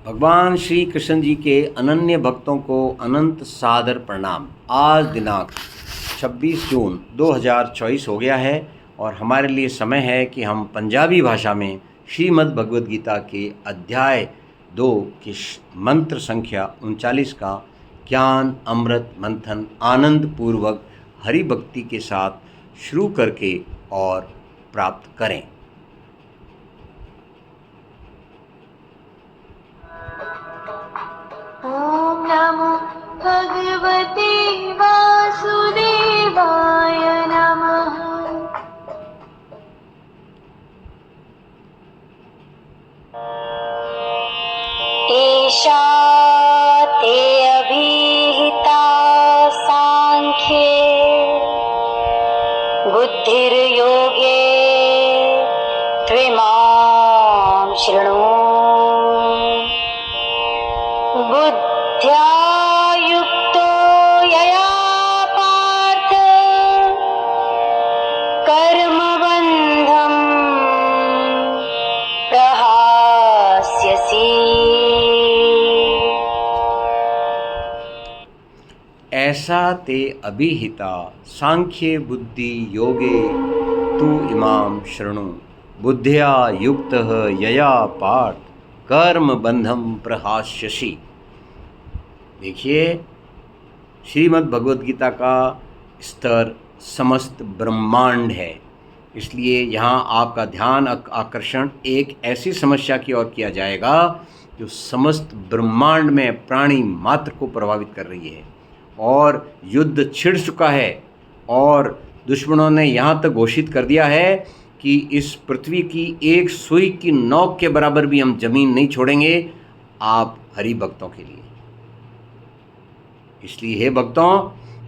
भगवान श्री कृष्ण जी के अनन्य भक्तों को अनंत सादर प्रणाम। आज दिनांक 26 जून 2024 हो गया है और हमारे लिए समय है कि हम पंजाबी भाषा में श्रीमद् भगवद गीता के अध्याय 2 की मंत्र संख्या 39 का ज्ञान अमृत मंथन आनंद पूर्वक हरि भक्ति के साथ शुरू करके और प्राप्त करें। ओम नमो भगवते वासुदेवाय नमः। एषा ते अभिहिता सांख्ये बुद्धिर्योगे त्विमां शृणु। बुद्ध्या युक्तो यया पार्थ कर्मबन्धं प्रहास्यसि। ऐसा ते अभिहिता सांख्ये बुद्धि योगे तु इमाम शृणु। बुद्धिया युक्तः यया पार्थ कर्म बंधम प्रहास्यसि। देखिए, श्रीमद् भगवद गीता का स्तर समस्त ब्रह्मांड है, इसलिए यहाँ आपका ध्यान आकर्षण एक ऐसी समस्या की ओर किया जाएगा जो समस्त ब्रह्मांड में प्राणी मात्र को प्रभावित कर रही है और युद्ध छिड़ चुका है और दुश्मनों ने यहाँ तक घोषित कर दिया है कि इस पृथ्वी की एक सुई की नोक के बराबर भी हम जमीन नहीं छोड़ेंगे आप हरि भक्तों के लिए। इसलिए हे भक्तों,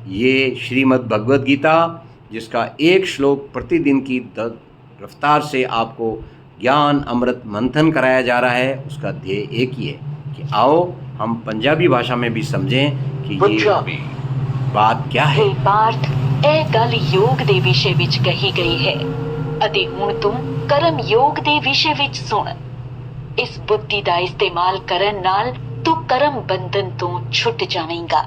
ये श्रीमद् भगवद गीता जिसका एक श्लोक प्रतिदिन की रफ्तार से आपको ज्ञान अमृत मंथन कराया जा रहा है, उसका ध्येय एक ही है कि आओ हम पंजाबी भाषा में भी समझें कि ये बात क्या है। हे पार्थ, ਇਹ ਗੱਲ ਯੋਗ ਦੇ ਵਿਸ਼ੇ ਵਿੱਚ ਕਹੀ ਗਈ ਹੈ ਅਤੇ ਹੁਣ ਤੂੰ ਕਰਮ ਯੋਗ ਦੇ ਵਿਸ਼ੇ ਵਿੱਚ ਸੁਣ। ਇਸ ਬੁੱਧੀ ਦਾ ਇਸਤੇਮਾਲ ਕਰਨ ਨਾਲ ਤੂੰ ਕਰਮ ਬੰਧਨ ਤੋਂ ਛੁੱਟ ਜਾਵੇਂਗਾ।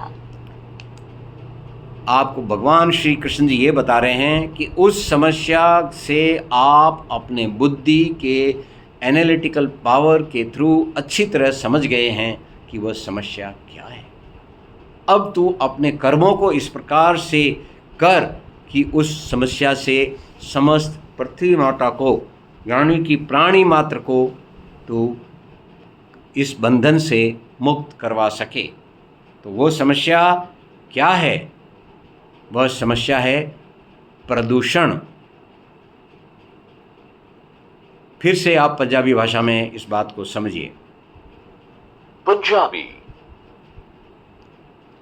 आपको भगवान श्री कृष्ण जी ये बता रहे हैं कि उस समस्या से आप अपने बुद्धि के एनालिटिकल पावर के थ्रू अच्छी तरह समझ गए हैं कि वह समस्या क्या है। अब तू अपने कर्मों को इस प्रकार से कर कि उस समस्या से समस्त पृथ्वी माता को यानी कि प्राणी मात्र को तू इस बंधन से मुक्त करवा सके। तो वो समस्या क्या है? वह समस्या है प्रदूषण। फिर से आप पंजाबी भाषा में इस बात को समझिए। पंजाबी।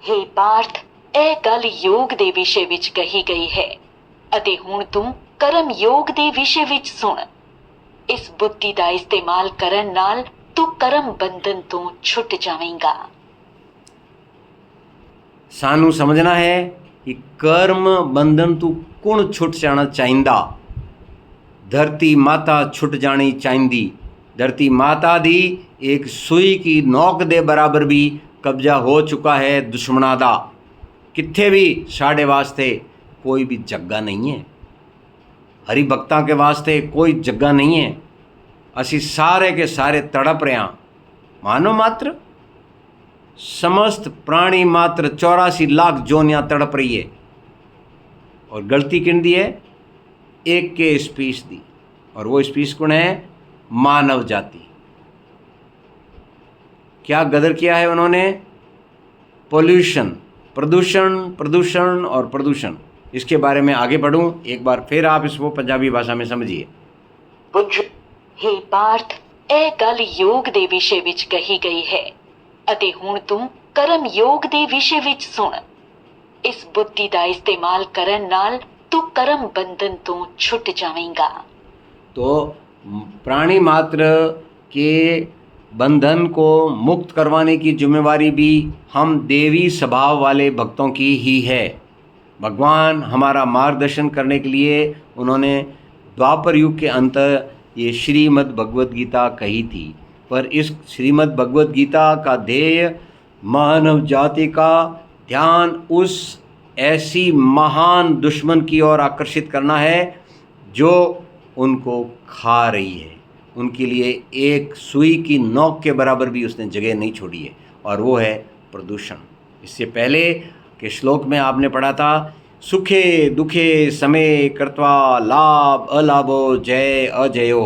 हे पार्थ, ਇਹ ਗੱਲ ਯੋਗ ਦੇ ਵਿਸ਼ੇ ਵਿੱਚ ਕਹੀ ਗਈ ਹੈ ਅਤੇ ਹੁਣ ਤੂੰ ਕਰਮ ਯੋਗ ਦੇ ਵਿਸ਼ੇ ਵਿੱਚ ਸੁਣ। ਇਸ ਬੁੱਧੀ ਦਾ ਇਸਤੇਮਾਲ ਕਰਨ ਨਾਲ ਤੂੰ ਕਰਮ ਬੰਧਨ ਤੋਂ ਛੁੱਟ ਜਾਵੇਂਗਾ। सानू समझना है कि कर्म बंधन तू कुण छुट जाना चाहिंदा। धरती माता छुट जानी चाहिंदी। धरती माता दी एक सुई की नोक दे बराबर भी कब्जा हो चुका है दुश्मना दा। कित्थे भी साढ़े वास्ते कोई भी जगह नहीं है, हरि भक्तां के वास्ते कोई जगह नहीं है। असी सारे के सारे तड़प रहे हैं। मानो मात्र समस्त प्राणी मात्र 84 लाख जोनियाँ तड़प रही है और गलती किन दी है? एक के स्पीस दी, और वो स्पीस कौन है? मानव जाति। क्या गदर किया है उन्होंने? पोल्यूशन, प्रदूषण प्रदूषण और प्रदूषण। इसके बारे में आगे बढ़ूं, एक बार फिर आप इसको पंजाबी भाषा में समझिए। हे पार्थ, ਇਹ ਗੱਲ ਯੋਗ ਦੇ ਵਿਸ਼ੇ ਵਿੱਚ ਕਹੀ ਗਈ ਹੈ ਅਤੇ ਹੁਣ ਤੂੰ ਕਰਮ ਯੋਗ ਦੇ ਵਿਸ਼ੇ ਵਿੱਚ ਸੁਣ। ਇਸ ਬੁੱਧੀ ਦਾ ਇਸਤੇਮਾਲ ਕਰਨ ਨਾਲ ਤੂੰ ਕਰਮ ਬੰਧਨ ਤੋਂ ਛੁੱਟ ਜਾਵੇਂਗਾ। तो प्राणी मात्र के बंधन को मुक्त करवाने की जिम्मेवारी भी हम देवी स्वभाव वाले भक्तों की ही है। भगवान हमारा मार्गदर्शन करने के लिए उन्होंने द्वापर युग के अंत ये श्रीमद् भगवद गीता कही थी पर इस श्रीमद् भगवद गीता का ध्येय मानव जाति का ध्यान उस ऐसी महान दुश्मन की ओर आकर्षित करना है जो उनको खा रही है। उनके लिए एक सुई की नोक के बराबर भी उसने जगह नहीं छोड़ी है, और वो है प्रदूषण। इससे पहले के श्लोक में आपने पढ़ा था, सुखे दुखे समय कृत्वा लाभ अलाभो जय अजयो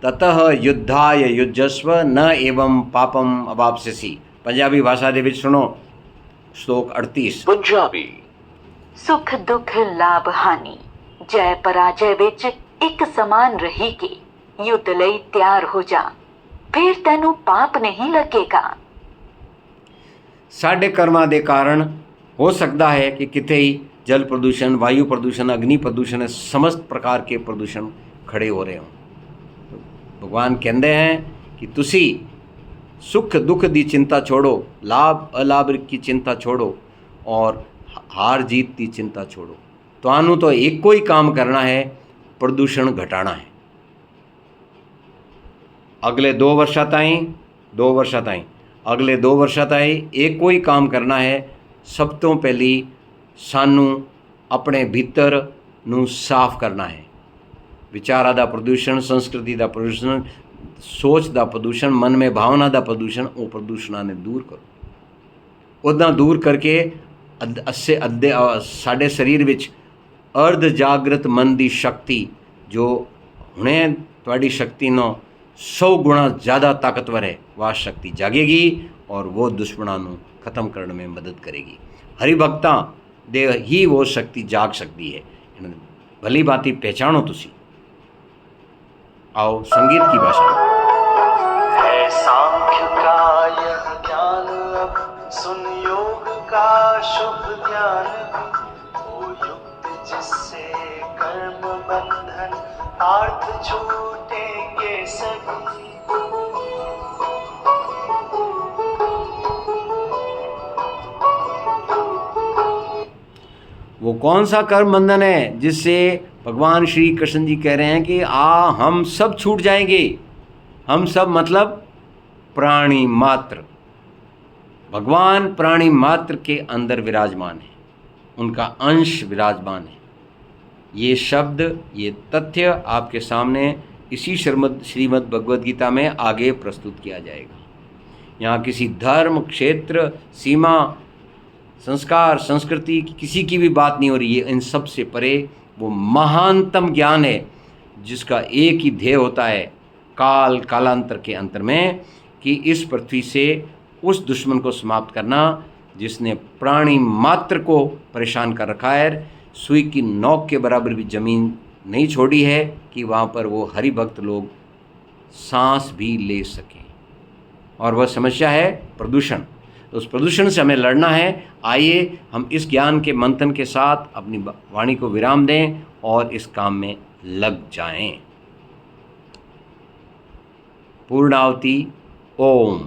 ततः युद्धाय युज्यस्व न एवं पापम अवाप्स्यसि। पंजाबी भाषा ਦੇ ਵਿੱਚ सुनो श्लोक 38। पंजाबी ਸੁਖ ਦੁੱਖ ਲਾਭ ਹਾਨੀ ਜੈ ਪਰਾਜੈ ਵਿੱਚ ਇੱਕ ਸਮਾਨ ਰਹੇਗੀ। ਯੁੱਧ ਲਈ ਤਿਆਰ ਹੋ ਜਾ, ਫਿਰ ਤੈਨੂੰ ਪਾਪ ਨਹੀਂ ਲੱਗੇਗਾ। ਸਾਡੇ ਕਰਮਾਂ ਦੇ ਕਾਰਨ हो सकता है कि कितने ही जल प्रदूषण, वायु प्रदूषण, अग्नि प्रदूषण, समस्त प्रकार के प्रदूषण खड़े हो रहे हों। भगवान कहते हैं कि तुसी सुख दुख की चिंता छोड़ो, लाभ अलाभ की चिंता छोड़ो और हार जीत की चिंता छोड़ो। तुहानू तो एक कोई काम करना है, प्रदूषण घटाना है। अगले 2 वर्षां ताईं अगले 2 वर्षां ताईं एक कोई काम करना है। सब तो पहली सानू अपने भीतर नू साफ करना है। विचारा दा प्रदूषण, संस्कृति दा प्रदूषण, सोच दा प्रदूषण, मन में भावना दा प्रदूषण, वो प्रदूषणा ने दूर करो। उदा दूर करके साढ़े शरीर विच अर्ध जागृत मन की शक्ति जो हुणे तुहाडी शक्ति नो 100 गुणा ज़्यादा ताकतवर है, वह शक्ति जागेगी और वो दुश्मनों को ख़त्म करने में मदद करेगी। हरिभक्तां दे ही वो शक्ति जाग सकती है। भली भांति पहचानो तुसी। आओ संगीत की भाषा में। है सांख्य का यह ज्ञान, अब सुन योग का शुभ ज्ञान। वो युक्त जिससे कर्म बंधन पार्थ छूटेंगे सभी। वो कौन सा कर्म बंधन है जिससे भगवान श्री कृष्ण जी कह रहे हैं कि हम सब छूट जाएंगे। हम सब मतलब प्राणी मात्र। भगवान प्राणी मात्र के अंदर विराजमान है, उनका अंश विराजमान है। ये शब्द, ये तथ्य आपके सामने इसी श्रीमद् भगवद गीता में आगे प्रस्तुत किया जाएगा। यहाँ किसी धर्म, क्षेत्र, सीमा, संस्कार, संस्कृति किसी की भी बात नहीं हो रही है। इन सब से परे वो महानतम ज्ञान है जिसका एक ही ध्येय होता है, कालांतर के अंतर में, कि इस पृथ्वी से उस दुश्मन को समाप्त करना जिसने प्राणी मात्र को परेशान कर रखा है। सुई की नोक के बराबर भी ज़मीन नहीं छोड़ी है कि वहाँ पर वो हरि भक्त लोग सांस भी ले सकें। और वह समस्या है प्रदूषण। तो उस प्रदूषण से हमें लड़ना है। आइए हम इस ज्ञान के मंथन के साथ अपनी वाणी को विराम दें और इस काम में लग जाएं। पूर्णावती। ओम।